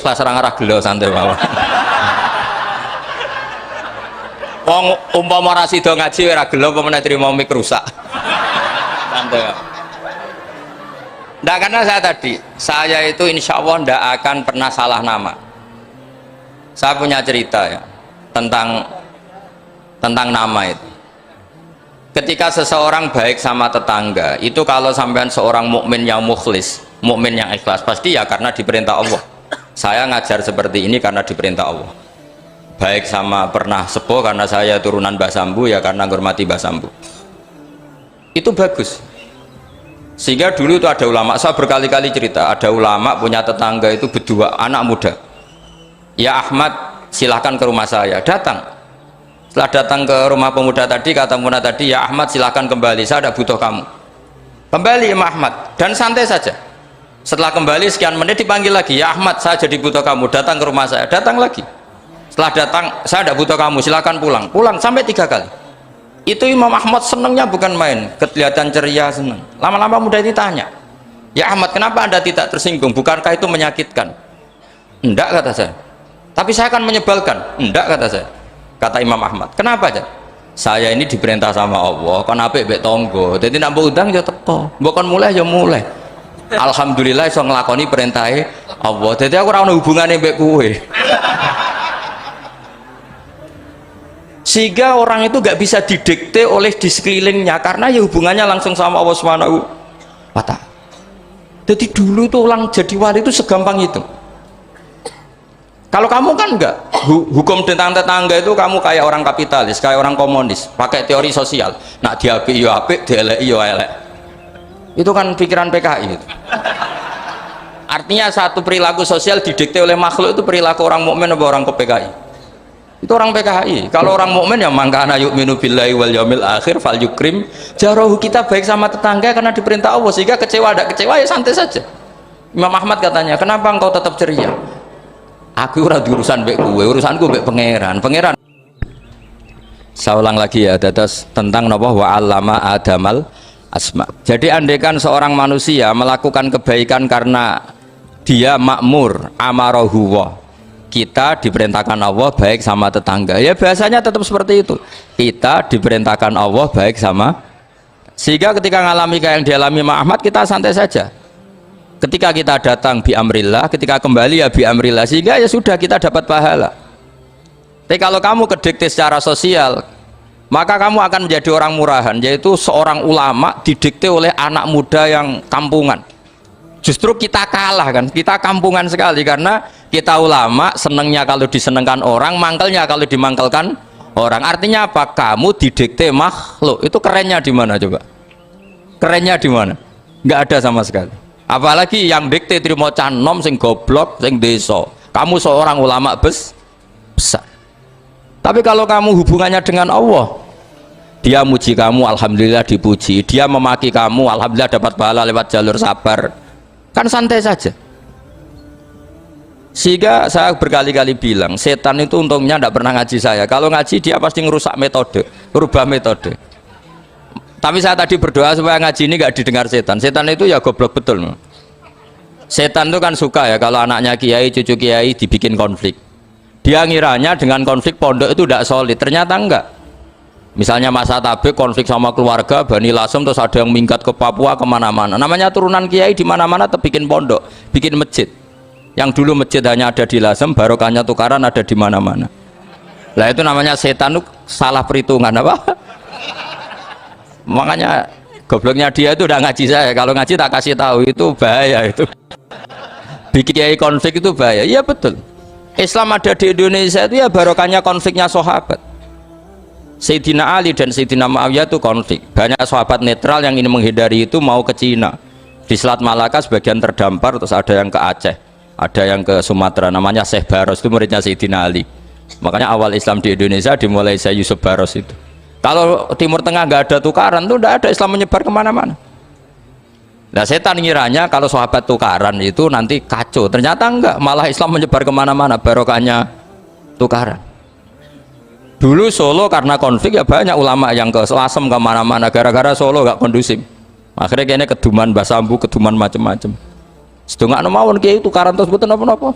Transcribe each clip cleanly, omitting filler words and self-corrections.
ikhlas ora ngarah gelo santai mawon. Wong umpama ora sida ngaji ora gelo apa meneh trimo mik rusak. Santai. Nggak, karena saya itu insya Allah nggak akan pernah salah nama. Saya punya cerita ya tentang nama itu. Ketika seseorang baik sama tetangga, itu kalau sampean seorang mukmin yang mukhlis, mukmin yang ikhlas, pasti ya karena diperintah Allah. Saya ngajar seperti ini karena diperintah Allah. Baik sama pernah sepuh karena saya turunan Mbah Sambu, ya karena menghormati Mbah Sambu. Itu bagus. Sehingga dulu itu ada ulama, saya berkali-kali cerita, ada ulama punya tetangga itu berdua anak muda. Ya Ahmad, silahkan ke rumah saya. Datang. Setelah datang ke rumah pemuda tadi, kata pemuda tadi, ya Ahmad silahkan kembali, saya tidak butuh kamu. Kembali Imam Ahmad, dan santai saja. Setelah kembali sekian menit dipanggil lagi, ya Ahmad saya jadi butuh kamu, datang ke rumah saya. Datang lagi. Setelah datang, saya tidak butuh kamu, silahkan pulang. Pulang sampai 3 kali. Itu Imam Ahmad senangnya bukan main, kelihatan ceria, senang. Lama-lama muda ini tanya, ya Ahmad kenapa anda tidak tersinggung, bukankah itu menyakitkan? Enggak, kata saya. Tapi saya akan menyebalkan. Enggak, kata saya. Kata Imam Ahmad, kenapa aja? Saya ini diperintah sama Allah, kan apik mbek tangga, jadi nak mbok undang ya teko, mbok kon mulai ya mulai. Alhamdulillah iso nglakoni perintahe Allah, jadi aku ora ono hubungane mbek kowe. Sehingga orang itu gak bisa didikte oleh di sekelilingnya karena ya hubungannya langsung sama Allah Subhanahu wa Ta'ala. Jadi dulu tuh orang jadi wali itu segampang itu. Kalau kamu kan enggak, hukum tentang tetangga itu kamu kayak orang kapitalis, kayak orang komunis, pakai teori sosial. Nak diapik yo apik, dielek yo elek. Itu kan pikiran PKI itu. Artinya satu perilaku sosial didikte oleh makhluk itu perilaku orang mukmin atau orang ke PKI. Itu orang PKI. Kalau orang mukmin yang mangkana yu'minu billahi wal yaumil akhir fal yukrim jarahu, kita baik sama tetangga karena diperintah Allah, sehingga kecewa ada kecewa ya santai saja. Imam Ahmad katanya, kenapa engkau tetap ceria? Aku ora urusan mbek kowe, urusanku mbek pangeran. Pangeran. Saya ulang lagi ya, dados tentang napa wa 'allama adamal asma. Jadi andaikan seorang manusia melakukan kebaikan karena dia makmur amarahu wa, kita diperintahkan Allah baik sama tetangga, ya biasanya tetap seperti itu. Kita diperintahkan Allah baik sama, sehingga ketika ngalami kayak yang dialami Imam Ahmad, kita santai saja. Ketika kita datang bi amrillah, ketika kembali ya bi amrillah, sehingga ya sudah kita dapat pahala. Tapi kalau kamu kedikte secara sosial, maka kamu akan menjadi orang murahan, yaitu seorang ulama didikte oleh anak muda yang kampungan. Justru kita kalah kan, kita kampungan sekali karena kita ulama senengnya kalau disenengkan orang, mangkelnya kalau dimangkelkan orang. Artinya apa? Kamu didikte makhluk. Itu kerennya di mana coba? Kerennya di mana? Nggak ada sama sekali. Apalagi yang dikte trimo canom sing goblok sing desa. Kamu seorang ulama besar. Tapi kalau kamu hubungannya dengan Allah, dia muji kamu, alhamdulillah dipuji. Dia memaki kamu, alhamdulillah dapat pahala lewat jalur sabar. Kan santai saja. Sehingga saya berkali-kali bilang, setan itu untungnya tidak pernah ngaji saya. Kalau ngaji dia pasti ngerusak metode, rubah metode. Tapi saya tadi berdoa supaya ngaji ini gak didengar setan. Setan itu ya goblok betul. Setan itu kan suka ya kalau anaknya kiai, cucu kiai dibikin konflik. Dia ngiranya dengan konflik pondok itu tidak solid. Ternyata enggak. Misalnya masa tabik konflik sama keluarga Bani Lasem, terus ada yang minggat ke Papua kemana-mana. Namanya turunan kiai di mana-mana bikin pondok, bikin masjid. Yang dulu masjid hanya ada di Lasem, barokahnya tukaran ada di mana-mana. Lah itu namanya setan itu salah perhitungan apa? Makanya gobloknya dia itu udah ngaji saya. Kalau ngaji tak kasih tahu, itu bahaya itu. Bikin kiai konflik itu bahaya. Iya betul. Islam ada di Indonesia itu ya barokahnya konfliknya sahabat. Sayyidina Ali dan Sayyidina Muawiyah itu konflik. Banyak sahabat netral yang ingin menghindari itu mau ke Cina. Di Selat Malaka sebagian terdampar, terus ada yang ke Aceh, ada yang ke Sumatera. Namanya Syekh Baros, itu muridnya Sayyidina Ali. Makanya awal Islam di Indonesia dimulai Syekh Yusuf Baros itu. Kalau Timur Tengah nggak ada tukaran tuh nggak ada, Islam menyebar kemana-mana. Nah setan ngiranya kalau sahabat tukaran itu nanti kacau, ternyata enggak, malah Islam menyebar kemana-mana barokahnya tukaran. Dulu Solo karena konflik ya banyak ulama yang ke Lasem kemana-mana gara-gara Solo nggak kondusif. Akhirnya kayaknya keduman Mbah Sambu, keduman macam-macam. Sedangkan mawon kiai tukaran terus betul apa-apa.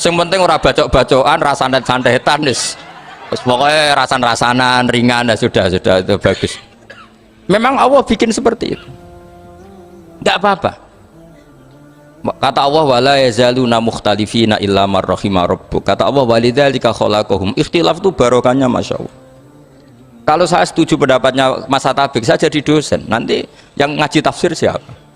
Yang penting ora bacok-bacokan, rasanan-santetan wis. Terus pokoknya rasan-rasanan ringan, sudah itu bagus. Memang Allah bikin seperti itu. Enggak apa-apa. Kata Allah wala yazaluna mukhtalifina illa man rahima rabbuk. Kata Allah walidzalika khalaqahum. Ikhtilaf itu barokahnya masyaallah. Kalau saya setuju pendapatnya Mas Atabik, saya jadi dosen. Nanti yang ngaji tafsir siapa?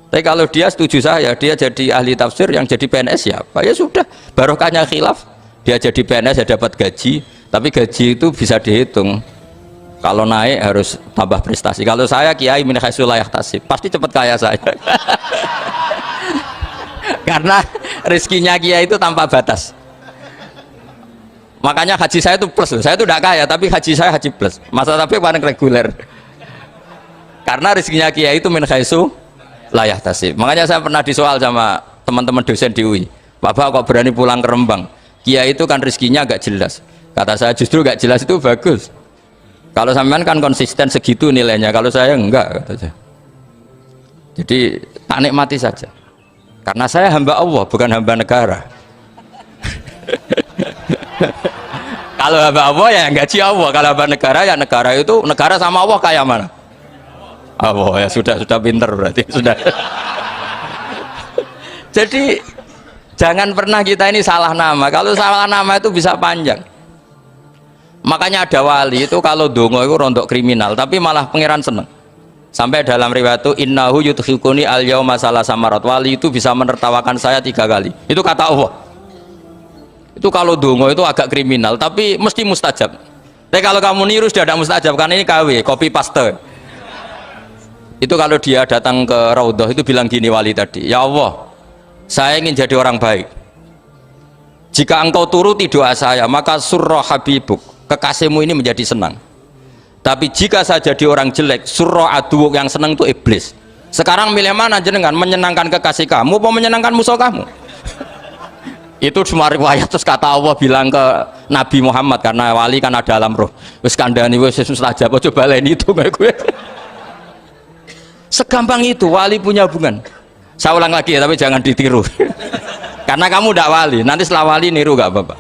Tapi kalau dia setuju saya, dia jadi ahli tafsir, yang jadi PNS siapa? Ya sudah, barokahnya khilaf. Dia jadi PNS, ya dapat gaji, tapi gaji itu bisa dihitung. Kalau naik harus tambah prestasi. Kalau saya kiai min haitsu la yahtasib, pasti cepat kaya saya. Karena rezekinya kiai itu tanpa batas. Makanya haji saya itu plus. Saya itu tidak kaya, tapi haji saya haji plus. Masa tapi paling reguler. Karena rezekinya kiai itu min haitsu la yahtasib. Makanya saya pernah disoal sama teman-teman dosen di UI. Bapak kok berani pulang ke Rembang? Kiai itu kan rezekinya agak jelas. Kata saya justru agak jelas itu bagus. Kalau sampean kan konsisten segitu nilainya, kalau saya enggak, kata saya. Jadi tak nikmati saja. Karena saya hamba Allah, bukan hamba negara. Kalau hamba Allah ya gaji Allah, kalau hamba negara ya negara itu negara sama Allah kayak mana? Allah ya sudah pinter berarti sudah. Jadi jangan pernah kita ini salah nama. Kalau salah nama itu bisa panjang. Makanya ada wali itu kalau dongo itu rontok kriminal, tapi malah pangeran seneng. Sampai dalam riwayat itu innahu yudhikuni al yauma salasa marat. Wali itu bisa menertawakan saya 3 kali. Itu kata Allah. Itu kalau dongo itu agak kriminal, tapi mesti mustajab. Tapi kalau kamu niru sudah ada mustajab, karena ini KW, copy paste. Itu kalau dia datang ke Raudhah itu bilang gini wali tadi, ya Allah, saya ingin jadi orang baik. Jika engkau turuti doa saya, maka surra habibuk, kekasihmu ini menjadi senang. Tapi jika saya jadi orang jelek, surra aduwuk, yang senang itu iblis. Sekarang milih mana jenengan, menyenangkan kekasih kamu atau menyenangkan musuh kamu? Itu semua riwayat. Terus kata Allah bilang ke Nabi Muhammad, karena wali kan ada alam roh, wis kandhani wis mustajab, coba lain itu nggak gue. Segampang itu wali punya hubungan. Saya ulang lagi ya, tapi jangan ditiru. Karena kamu tidak wali, nanti setelah wali niru gak apa-apa.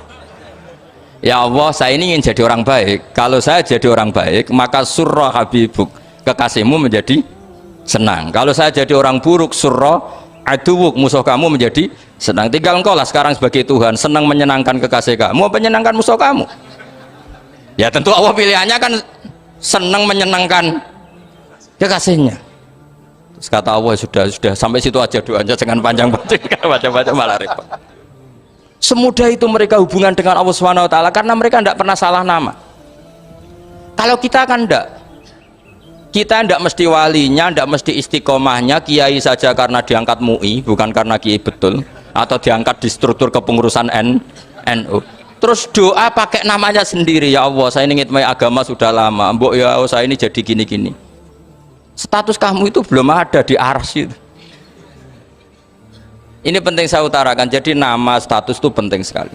Ya Allah, saya ini ingin jadi orang baik. Kalau saya jadi orang baik, maka surra habibuk, kekasihmu menjadi senang. Kalau saya jadi orang buruk, surra aduwuk, musuh kamu menjadi senang. Tinggal engkau lah sekarang sebagai Tuhan, senang menyenangkan kekasih kamu, menyenangkan musuh kamu. Ya tentu Allah pilihannya kan senang menyenangkan kekasihnya. Terus kata Allah sudah sampai situ aja doanya, jangan panjang-panjang, baca-baca malah repot. Semudah itu mereka hubungan dengan Allah Subhanahu wa taala karena mereka tidak pernah salah nama. Kalau kita kan tidak. Kita tidak mesti walinya, tidak mesti istiqomahnya, kiai saja karena diangkat MUI, bukan karena kiai betul, atau diangkat di struktur kepengurusan NU. Terus doa pakai namanya sendiri, ya Allah, saya ini ngitmai agama sudah lama, mbok ya saya ini jadi gini-gini. Status kamu itu belum ada di arsy itu. Ini penting saya utarakan. Jadi nama status itu penting sekali.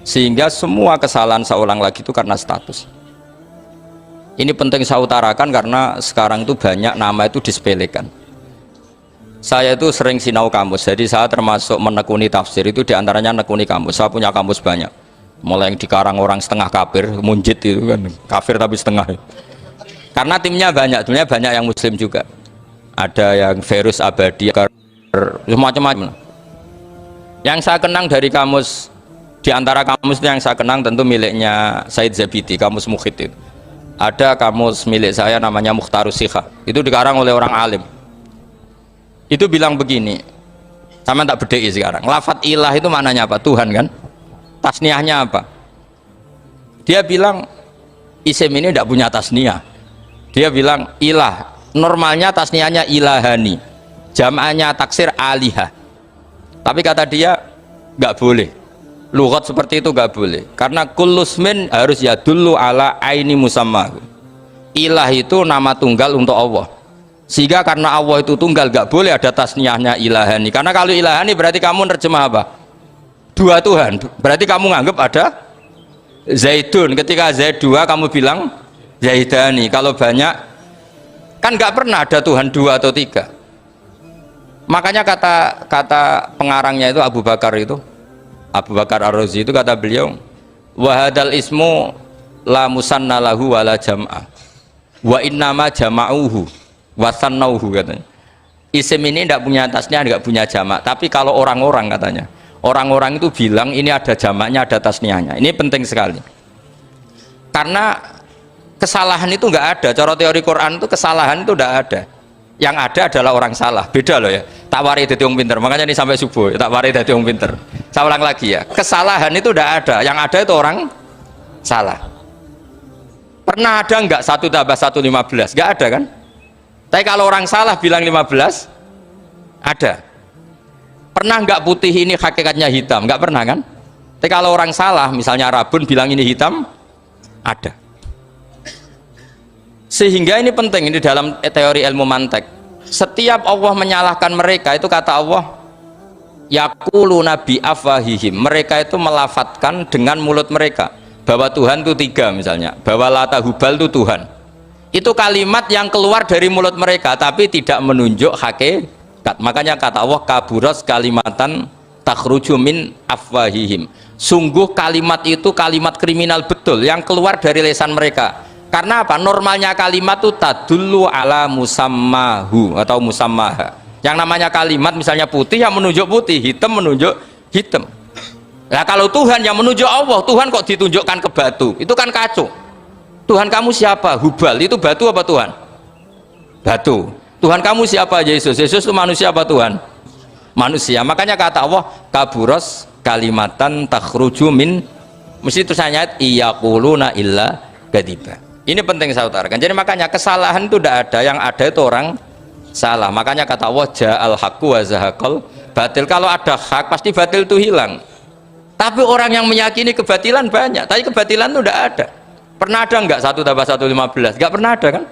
Sehingga semua kesalahan saya ulang lagi itu karena status. Ini penting saya utarakan karena sekarang itu banyak nama itu disepelekan. Saya itu sering sinau kamus. Jadi saya termasuk menekuni tafsir itu diantaranya menekuni kamus. Saya punya kamus banyak. Mulai yang dikarang orang setengah kafir, munjid itu kan kafir tapi setengah. Karena timnya banyak, sebenarnya banyak yang muslim juga. Ada yang Verus Abadi, macam-macam. Yang saya kenang dari kamus, di antara kamus yang saya kenang tentu miliknya Said Zabidi, kamus Mukhid itu. Ada kamus milik saya namanya Mukhtarus Sikha, itu dikarang oleh orang alim. Itu bilang begini, sama tak bedai sekarang, lafadz ilah itu maknanya apa? Tuhan kan? Tasniahnya apa? Dia bilang isim ini tidak punya tasniah. Dia bilang ilah, normalnya tasniahnya ilahani, jam'ahnya taksir alihah. Tapi kata dia nggak boleh, lughat seperti itu nggak boleh, karena kullusmin harus yadullu ala aini musamma. Ilah itu nama tunggal untuk Allah, sehingga karena Allah itu tunggal nggak boleh ada tasniahnya ilahani. Karena kalau ilahani berarti kamu nerjemah apa? Dua Tuhan, berarti kamu nganggap ada Zaidun. Ketika Zaid dua kamu bilang Zaidani. Kalau banyak kan nggak pernah ada Tuhan 2 atau 3. Makanya kata pengarangnya itu Abu Bakar itu, Abu Bakar Ar-Razi itu kata beliau, wahadal ismu la musanna lahu wala jam'ah wa innama jama'uhu wa sannauhu katanya. Isim ini tidak punya tasnya, tidak punya jamak, tapi kalau orang-orang katanya, orang-orang itu bilang ini ada jamaknya, ada tasniahnya. Ini penting sekali karena kesalahan itu nggak ada. Cara teori Quran itu kesalahan itu tidak ada, yang ada adalah orang salah. Beda loh ya, tak wari dadi wong pinter, makanya ini sampai subuh tak wari dadi wong pinter. Saya ulang lagi ya, kesalahan itu tidak ada, yang ada itu orang salah. Pernah ada nggak 1 tambah 1 15? Nggak ada kan? Tapi kalau orang salah bilang 15 ada. Pernah nggak putih ini hakikatnya hitam? Nggak pernah kan? Tapi kalau orang salah misalnya Rabun bilang ini hitam, ada. Sehingga ini penting, ini dalam teori ilmu mantek. Setiap Allah menyalahkan mereka itu kata Allah yaqulu nabi afwahihim, mereka itu melafatkan dengan mulut mereka bahwa Tuhan itu 3 misalnya, bahwa Lata Hubal itu Tuhan. Itu kalimat yang keluar dari mulut mereka tapi tidak menunjuk hakikat. Makanya kata Allah kaburas kalimatan takhruju min afwahihim, sungguh kalimat itu kalimat kriminal betul yang keluar dari lisan mereka. Karena apa? Normalnya kalimat itu tadullu ala musammahu atau musammaha. Yang namanya kalimat misalnya putih yang menunjuk putih, hitam menunjuk hitam. Nah kalau Tuhan yang menunjuk Allah, Tuhan kok ditunjukkan ke batu? Itu kan kacau. Tuhan kamu siapa? Hubal itu batu apa Tuhan? Batu. Tuhan kamu siapa? Yesus. Yesus itu manusia apa Tuhan? Manusia. Makanya kata Allah kaburos kalimatan takhruju min, mesti tulisannya iyaquluna illa kadiba. Ini penting saya utarakan. Jadi makanya kesalahan itu tidak ada, yang ada itu orang salah. Makanya kata Allah ja'al haqqu wa zahaqal batil. Kalau ada hak pasti batil itu hilang. Tapi orang yang meyakini kebatilan banyak, tapi kebatilan itu tidak ada. Pernah ada enggak 1 tambah 1 15? Enggak pernah ada kan?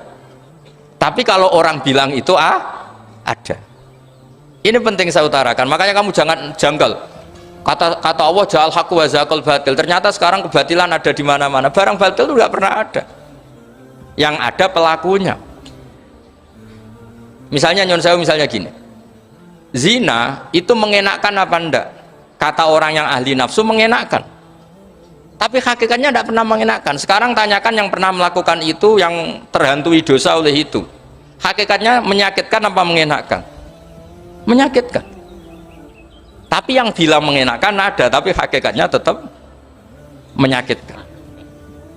Tapi kalau orang bilang itu ada. Ini penting saya utarakan. Makanya kamu jangan janggal. Kata Allah ja'al haqqu wa zahaqal batil. Ternyata sekarang kebatilan ada di mana-mana. Barang batil itu enggak pernah ada. Yang ada pelakunya. Misalnya nyon saya misalnya gini, zina itu mengenakkan apa enggak? Kata orang yang ahli nafsu mengenakkan, tapi hakikatnya tidak pernah mengenakkan. Sekarang tanyakan yang pernah melakukan itu, yang terhantui dosa oleh itu, hakikatnya menyakitkan apa mengenakkan? Menyakitkan. Tapi yang bilang mengenakkan ada, tapi hakikatnya tetap menyakitkan.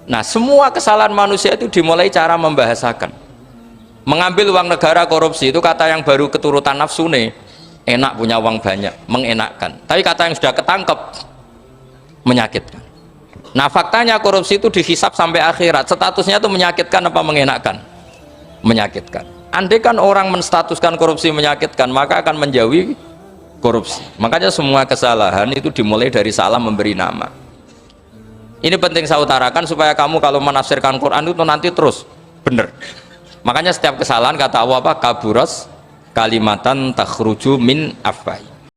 Nah semua kesalahan manusia itu dimulai cara membahasakan. Mengambil uang negara korupsi itu kata yang baru keturutan nafsu nih, enak punya uang banyak, mengenakkan. Tapi kata yang sudah ketangkep, menyakitkan. Nah faktanya korupsi itu dihisap sampai akhirat, statusnya itu menyakitkan apa mengenakkan? Menyakitkan. Andai kan orang menstatuskan korupsi menyakitkan, maka akan menjauhi korupsi. Makanya semua kesalahan itu dimulai dari salah memberi nama. Ini penting saya utarakan supaya kamu kalau menafsirkan Quran itu nanti terus benar. Makanya setiap kesalahan kata Allah apa? Kaburas kalimatan takhruju min afwai.